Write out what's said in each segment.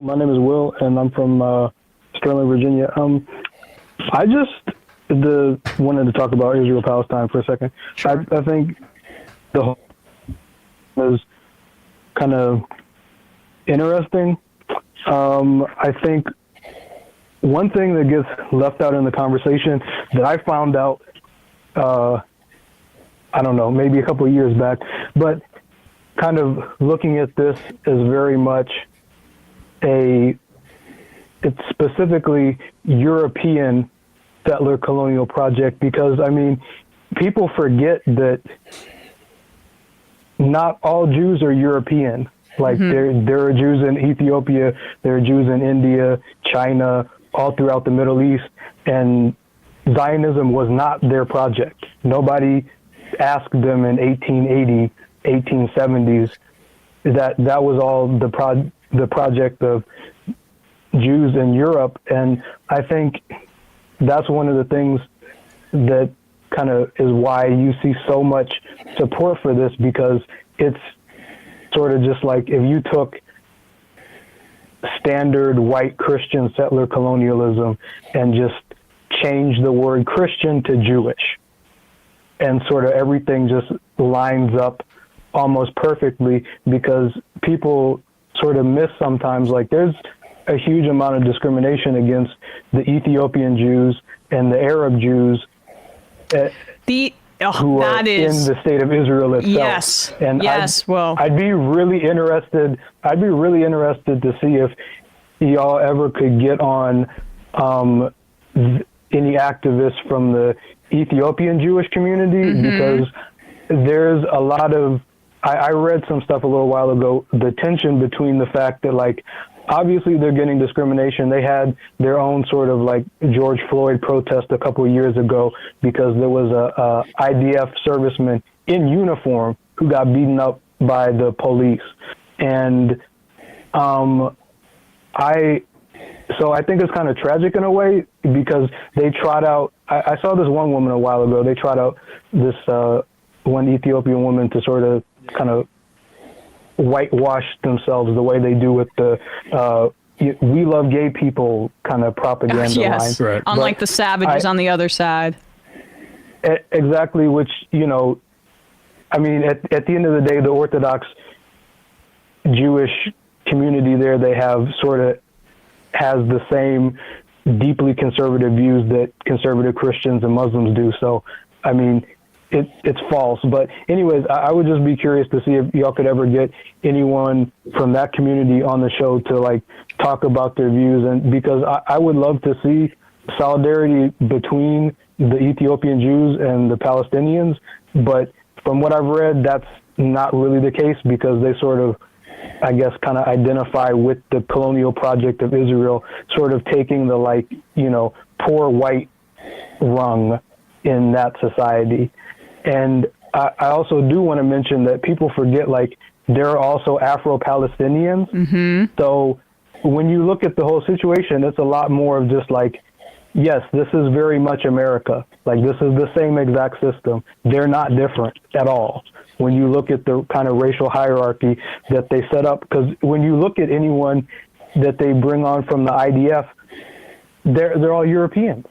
My name is Will, and I'm from Sterling, Virginia. I just wanted to talk about Israel-Palestine for a second. Sure. I think the whole is kind of interesting. I think one thing that gets left out in the conversation that I found out, I don't know, maybe a couple of years back, but kind of looking at this is very much it's specifically European settler colonial project, because, I mean, people forget that not all Jews are European. Like, there are Jews in Ethiopia, there are Jews in India, China, all throughout the Middle East, and Zionism was not their project. Nobody asked them in 1880, 1870s, that was all the project of Jews in Europe. And I think that's one of the things that kind of is why you see so much support for this, because it's sort of just like if you took standard white Christian settler colonialism and just changed the word Christian to Jewish, and sort of everything just lines up almost perfectly, because people sort of miss sometimes, like, there's a huge amount of discrimination against the Ethiopian Jews and the Arab Jews who are in the state of Israel itself. Yes. And well, I'd be really interested to see if y'all ever could get on any activists from the Ethiopian Jewish community, because there's a lot of, I read some stuff a little while ago, the tension between the fact that, like, obviously they're getting discrimination. They had their own sort of like George Floyd protest a couple of years ago because there was a IDF serviceman in uniform who got beaten up by the police. And so I think it's kind of tragic in a way, because they trot out, I saw this one woman a while ago, they trot out this one Ethiopian woman to sort of kind of whitewash themselves the way they do with the "we love gay people" kind of propaganda line. Right. Unlike the savages on the other side. Exactly, which, you know, I mean, at the end of the day, the Orthodox Jewish community there, they have sort of has the same deeply conservative views that conservative Christians and Muslims do. So, I mean, it's false. But anyways, I would just be curious to see if y'all could ever get anyone from that community on the show to, like, talk about their views. And because I would love to see solidarity between the Ethiopian Jews and the Palestinians. But from what I've read, that's not really the case, because they sort of, I guess, kind of identify with the colonial project of Israel, sort of taking the, like, you know, poor white rung in that society. And I also do want to mention that people forget, like, there are also Afro-Palestinians. So when you look at the whole situation, it's a lot more of just like, yes, this is very much America. Like, this is the same exact system. They're not different at all. When you look at the kind of racial hierarchy that they set up, because when you look at anyone that they bring on from the IDF, they're all Europeans.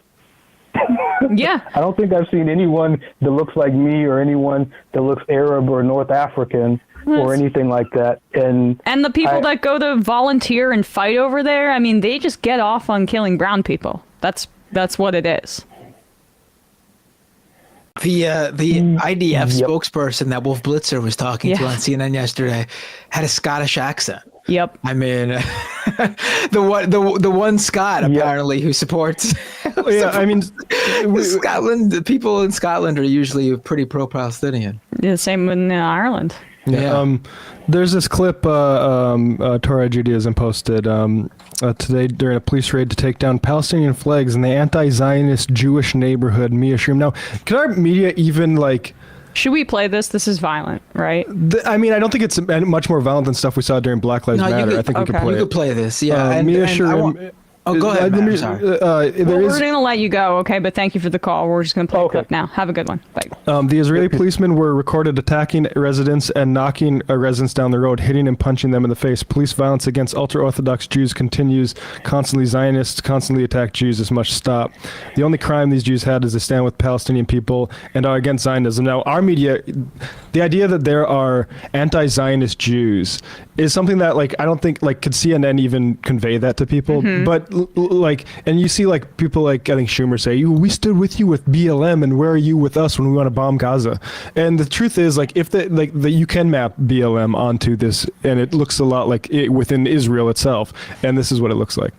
Yeah. I don't think I've seen anyone that looks like me, or anyone that looks Arab or North African or anything like that. And the people that go to volunteer and fight over there, I mean, they just get off on killing brown people. That's what it is. The IDF spokesperson that Wolf Blitzer was talking to on CNN yesterday had a Scottish accent. Yep. I mean, the one Scot apparently who supports. I mean, Scotland. The people in Scotland are usually pretty pro-Palestinian. Yeah, same in Ireland. Yeah. There's this clip Torah Judaism posted today during a police raid to take down Palestinian flags in the Anti-Zionist Jewish neighborhood Miyashrim. Now, can our media even, like... Should we play this? This is violent, right? I mean, I don't think it's much more violent than stuff we saw during Black Lives Matter. I think we could play it. You could play this, yeah. Miyashrim Oh, go ahead, Matt. Sorry. We're going to let you go, okay? But thank you for the call. We're just going to play a clip now. Have a good one. Bye. The Israeli policemen were recorded attacking residents and knocking residents down the road, hitting and punching them in the face. Police violence against ultra-Orthodox Jews continues. Constantly Zionists constantly attack Jews. This must stop. The only crime these Jews had is to stand with Palestinian people and are against Zionism. Now, our media, the idea that there are anti-Zionist Jews is something that, like, I don't think, like, could CNN even convey that to people. But like, and you see like people like I think Schumer say, we stood with you with BLM, and where are you with us when we want to bomb Gaza? And the truth is, like, if you can map BLM onto this, and it looks a lot like it within Israel itself, and this is what it looks like.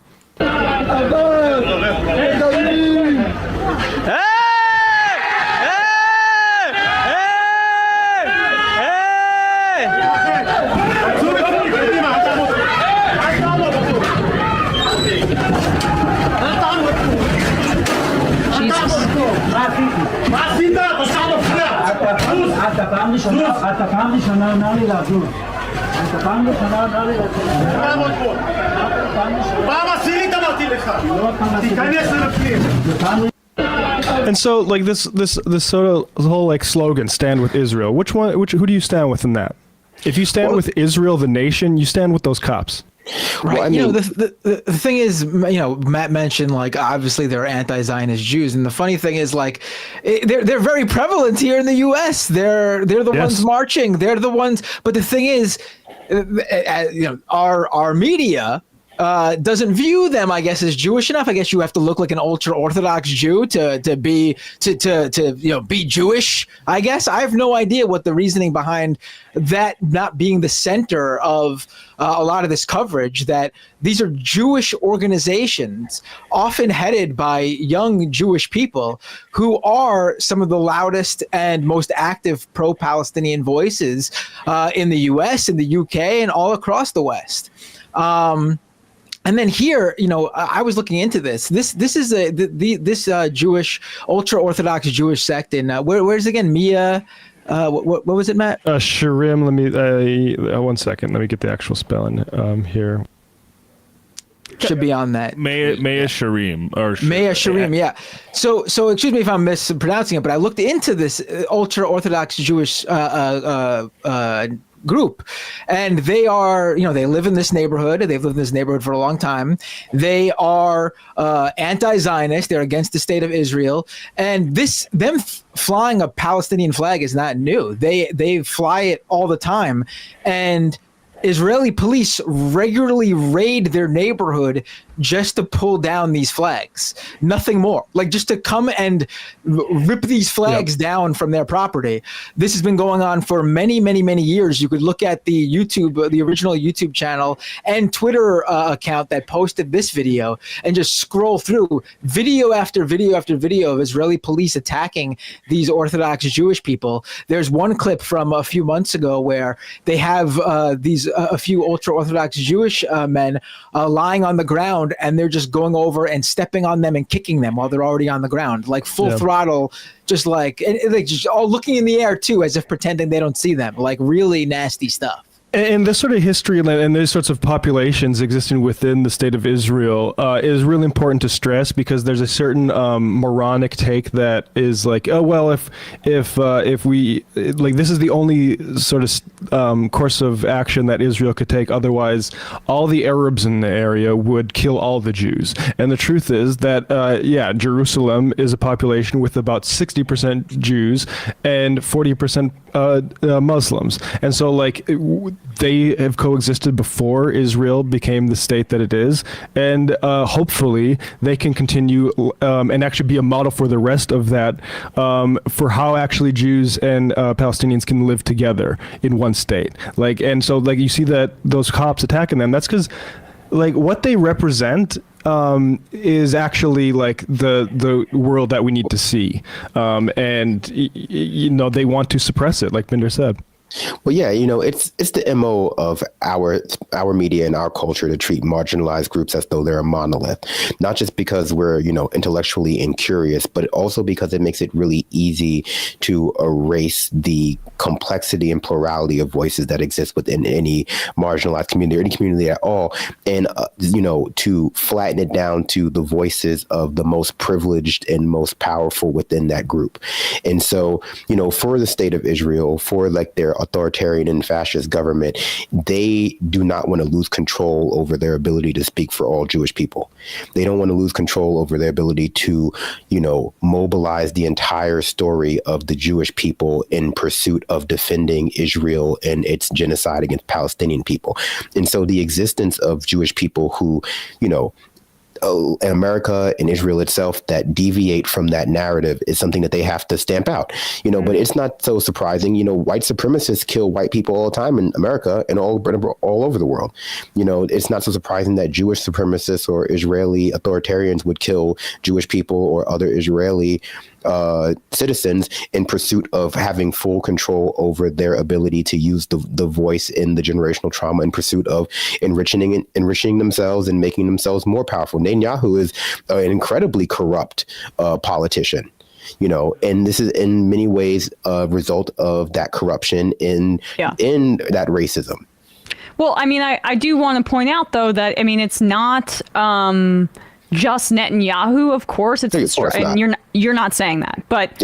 And so, like, this sort of whole like slogan, "Stand with Israel." Who do you stand with in that? If you stand with Israel, the nation, you stand with those cops. Right. Well, I mean, the thing is, Matt mentioned, like, obviously there are anti-Zionist Jews, and the funny thing is, like, they're very prevalent here in the U.S. They're the ones marching. They're the ones. But the thing is, our media doesn't view them, I guess, as Jewish enough. I guess you have to look like an ultra-Orthodox Jew to be Jewish. I guess I have no idea what the reasoning behind that not being the center of a lot of this coverage. That these are Jewish organizations, often headed by young Jewish people, who are some of the loudest and most active pro-Palestinian voices in the U.S., in the U.K., and all across the West. And then here, I was looking into this. This is this Jewish, ultra-Orthodox Jewish sect in where's again, Mia? What was it, Matt? Shirim. Let me 1 second. Let me get the actual spelling here. Should be on that. Mea Sharim Mea Sharim, yeah. So excuse me if I'm mispronouncing it, but I looked into this ultra-Orthodox Jewish group, and they are, they live in this neighborhood. They've lived in this neighborhood for a long time. They are anti-Zionist. They're against the state of Israel, and them flying a Palestinian flag is not new. They fly it all the time, and Israeli police regularly raid their neighborhood just to pull down these flags. Nothing more. Like, just to come and rip these flags down from their property. This has been going on for many, many, many years. You could look at the original YouTube channel and Twitter account that posted this video and just scroll through video after video after video of Israeli police attacking these Orthodox Jewish people. There's one clip from a few months ago where they have a few ultra-Orthodox Jewish men lying on the ground, and they're just going over and stepping on them and kicking them while they're already on the ground, like full throttle, just like, and like just all looking in the air too, as if pretending they don't see them. Like, really nasty stuff. And this sort of history and these sorts of populations existing within the state of Israel is really important to stress, because there's a certain moronic take that is like, oh well, if we like, this is the only sort of course of action that Israel could take. Otherwise, all the Arabs in the area would kill all the Jews. And the truth is that Jerusalem is a population with about 60% Jews and 40% Muslims, and so like, they have coexisted before Israel became the state that it is, and hopefully they can continue and actually be a model for the rest of that, for how actually Jews and Palestinians can live together in one state. Like, and so like, you see that those cops attacking them, that's because like what they represent is actually like the world that we need to see, and they want to suppress it, like Binder said. Well, yeah, it's the MO of our media and our culture to treat marginalized groups as though they're a monolith, not just because we're, intellectually incurious, but also because it makes it really easy to erase the complexity and plurality of voices that exist within any marginalized community or any community at all. And, to flatten it down to the voices of the most privileged and most powerful within that group. And so, for the state of Israel, for like their authoritarian and fascist government, they do not want to lose control over their ability to speak for all Jewish people. They don't want to lose control over their ability to, mobilize the entire story of the Jewish people in pursuit of defending Israel and its genocide against Palestinian people. And so the existence of Jewish people who, in America and Israel itself that deviate from that narrative is something that they have to stamp out, but it's not so surprising. White supremacists kill white people all the time in America and all over the world. It's not so surprising that Jewish supremacists or Israeli authoritarians would kill Jewish people or other Israeli citizens in pursuit of having full control over their ability to use the voice in the generational trauma in pursuit of enriching themselves and making themselves more powerful. Netanyahu is an incredibly corrupt politician. And this is in many ways a result of that corruption in that racism. Well, I do want to point out, though, that, it's not just Netanyahu, of course. And you're not saying that. But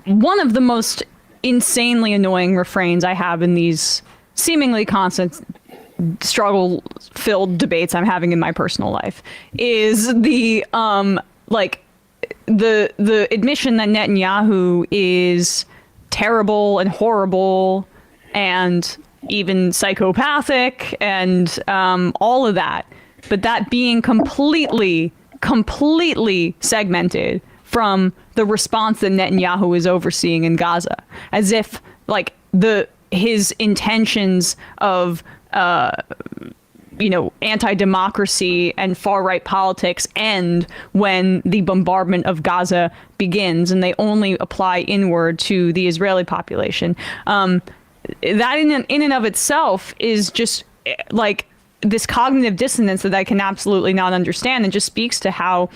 one of the most insanely annoying refrains I have in these seemingly constant struggle-filled debates I'm having in my personal life is the admission that Netanyahu is terrible and horrible and even psychopathic and all of that, but that being completely segmented from the response that Netanyahu is overseeing in Gaza, as if his intentions of anti-democracy and far-right politics end when the bombardment of Gaza begins, and they only apply inward to the Israeli population. That in and of itself is just this cognitive dissonance that I can absolutely not understand, and just speaks to how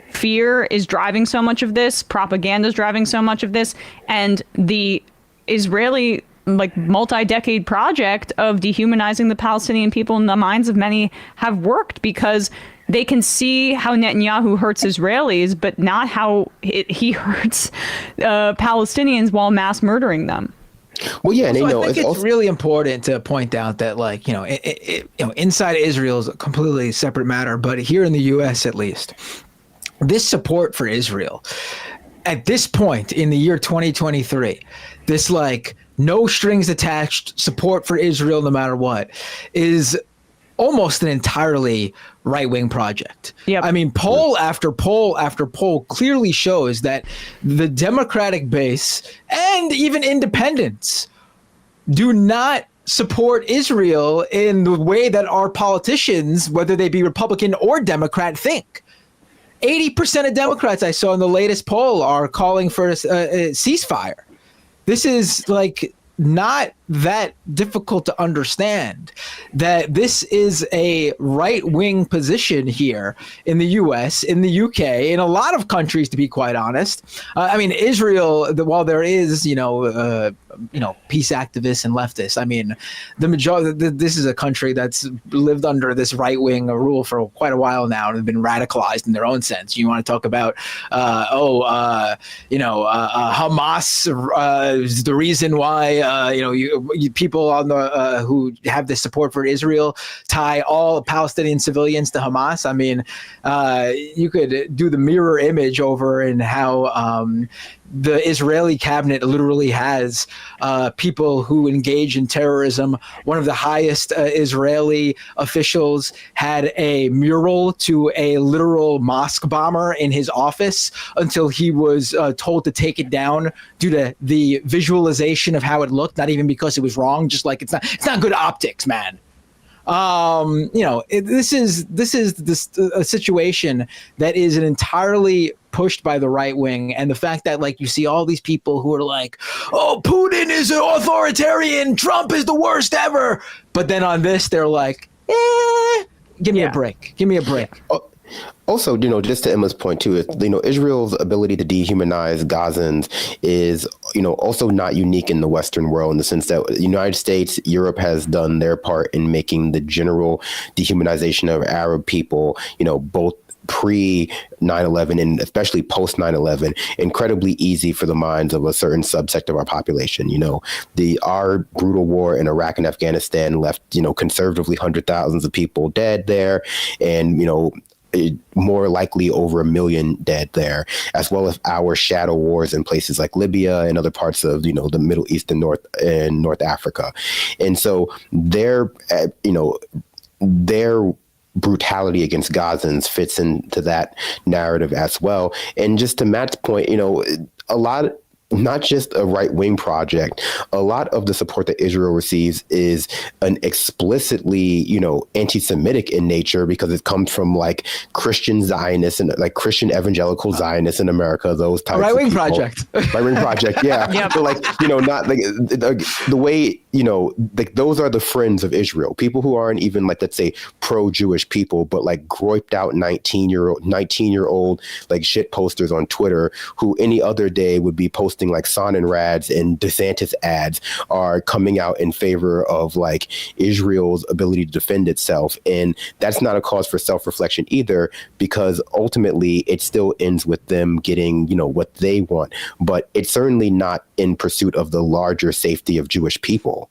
fear is driving so much of this, propaganda is driving so much of this, and the Israeli multi-decade project of dehumanizing the Palestinian people in the minds of many have worked, because they can see how Netanyahu hurts Israelis, but not how he hurts Palestinians while mass murdering them. Well, yeah, and I think it's really important to point out that, inside Israel is a completely separate matter, but here in the U.S. at least, this support for Israel at this point in the year 2023, this no strings attached support for Israel no matter what, is almost an entirely right-wing project. Yep. Poll after poll after poll clearly shows that the Democratic base and even independents do not support Israel in the way that our politicians, whether they be Republican or Democrat, think. 80% of Democrats I saw in the latest poll are calling for a ceasefire. This is not that difficult to understand, that this is a right-wing position here in the U.S., in the U.K., in a lot of countries, to be quite honest. Israel, while there is, peace activists and leftists, the majority, this is a country that's lived under this right-wing rule for quite a while now and have been radicalized in their own sense. You want to talk about, Hamas is the reason why, people on the who have this support for Israel tie all Palestinian civilians to Hamas. You could do the mirror image over in how the Israeli cabinet literally has people who engage in terrorism. One of the highest Israeli officials had a mural to a literal mosque bomber in his office until he was told to take it down due to the visualization of how it looked, not even because it was wrong, just it's not good optics, man. This is a situation that is an entirely pushed by the right wing. And the fact that like you see all these people who are like, oh, Putin is an authoritarian, Trump is the worst ever. But then on this, they're like, give me a break. Give me a break. Also, just to Emma's point too, Israel's ability to dehumanize Gazans is, also not unique in the Western world, in the sense that the United States, Europe has done their part in making the general dehumanization of Arab people, both pre 9/11 and especially post 9/11, incredibly easy for the minds of a certain subsect of our population. Our brutal war in Iraq and Afghanistan left, conservatively hundred thousands of people dead there, and more likely over 1 million dead there, as well as our shadow wars in places like Libya and other parts of the Middle East and North Africa. And so their brutality against Gazans fits into that narrative as well. And just to Matt's point, a lot, not just a right-wing project, a lot of the support that Israel receives is an explicitly, anti-Semitic in nature, because it comes from like Christian Zionists and like Christian evangelical Zionists in America, those types of right-wing people. project. Right-wing project, yeah. Yep. But like, not like the way, like those are the friends of Israel, people who aren't even like, let's say, pro-Jewish people, but like groiped out 19-year-old like shit posters on Twitter who any other day would be posting like Sonnenrads and DeSantis ads, are coming out in favor of like Israel's ability to defend itself. And that's not a cause for self-reflection either, because ultimately it still ends with them getting, what they want. But it's certainly not in pursuit of the larger safety of Jewish people.